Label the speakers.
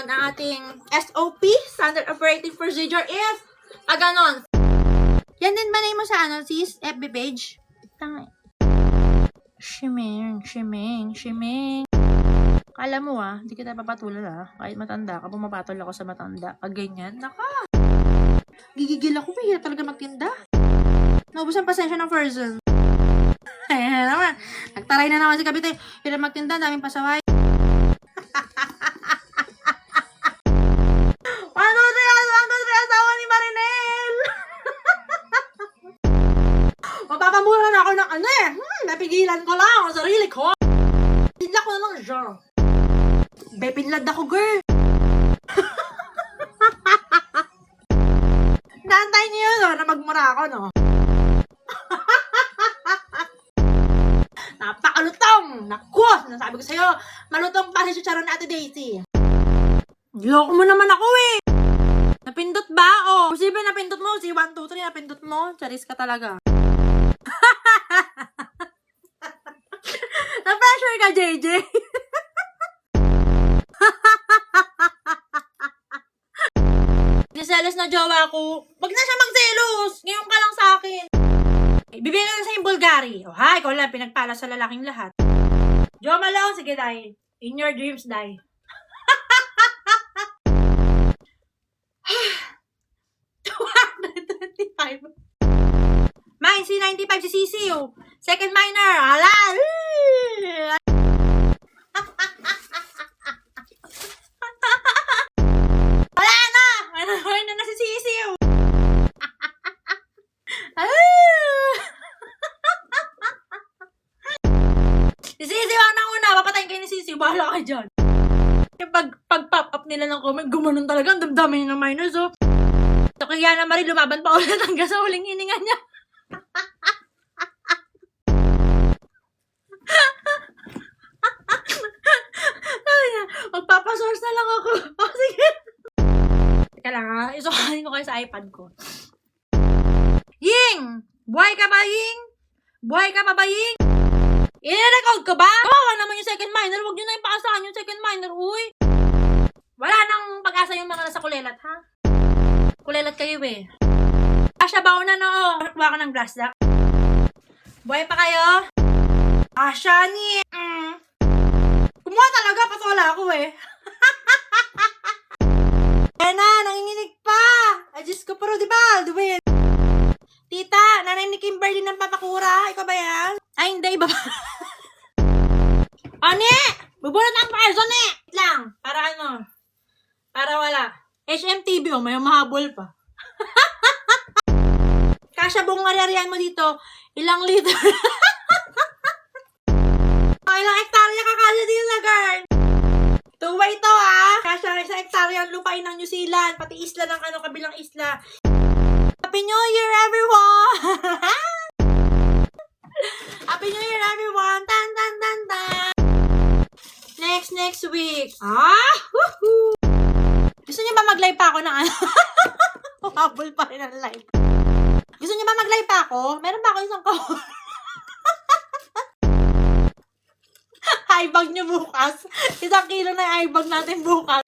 Speaker 1: ang ating SOP, Standard Operating Procedure, if ganon. Yan din ba name mo sa ano, sis? FB page? Tangay. Shimeng. Kala mo hindi kita papatulan Kahit matanda ka, pumapatol ako sa matanda. Pag ganyan, naka. Gigigil ako, hirap talaga magtinda. Naubos ang pasensya ng person. Ayan naman. Nagtaray na naman si Kabite. Hirap magtinda, daming pasaway. Asawa ni Marinel. Mapapamura na ako ng napigilan ko lang ang sarili ko. Pinlad ko na lang siya. Pinlad ako, girl. Naantay niyo yun, na magmura ako, no? Napakalutong! Naku! Nasabi ko sa'yo, malutong pa si Charon Ate Daisy. Loko mo naman ako, Napindot ba? Posible napindot mo. Si 1, 2, 3 napindot mo. Charis ka talaga. Na-pressure ka, JJ. Selos na jowa ko. Wag na siya magselos. Ngayon ka lang sa akin. Bibigyan na sa yung Bulgari. Hi, ikaw lang pinagpala sa lalaking lahat. Jowa lang. Sige, die. In your dreams, die. Mine, C95 si Sisiu. Second minor. Hala. Wala na si Sisiu. Si Sisiu ang nauna. Papatayin kayo ni Sisiu. Bahala ka dyan. Pag-pop up nila ng comment, gumanon talaga. Ang damdami niya ng minors, So, kaya na Marie, lumaban pa ulit hanggang sa huling hininga niya. Magpapasource na lang ako. Sige. Teka lang isukahin ko kayo sa iPad ko. Ying! Buhay ka ba, Ying? Buhay ka pa ba, Ying? I-record ko ba? Kawawa naman yung second minor. Huwag nyo na ipaasahan yung second minor, uy. Wala nang pag-asa yung mga nasa kulelat, ha? Kulelat kayo, Asya, baon na Kuha ka ng glass duck. Buhay pa kayo? Asya, ni. Kumuha talaga, pato wala ako, na, nanginginig pa. Ay, Diyos ko, pero di ba? Duwin. Tita, nanay ni Kimberly ng papakura. Ikaw ba yan? Ay, hindi, iba ba? Ani! Bubunot ang person, lang. Para Para wala. HMTV, may mahabol pa. Kasya buong mariarian mo dito. Ilang liter? Ilang hektarya kakasya dito na, girl. Two-way to, Kasya sa hektarya ang lupain ng New Zealand. Pati isla ng kabilang isla. Happy New Year, everyone! Happy New Year, everyone! Tan, tan, tan, tan! Next week. Woohoo! Gusto niyo ba mag-live pa ako ng Habol pa rin ang live. Gusto niyo ba mag-live pa ako? Meron ba ako isang high bag niyo bukas. 1 kilo na high bag natin bukas.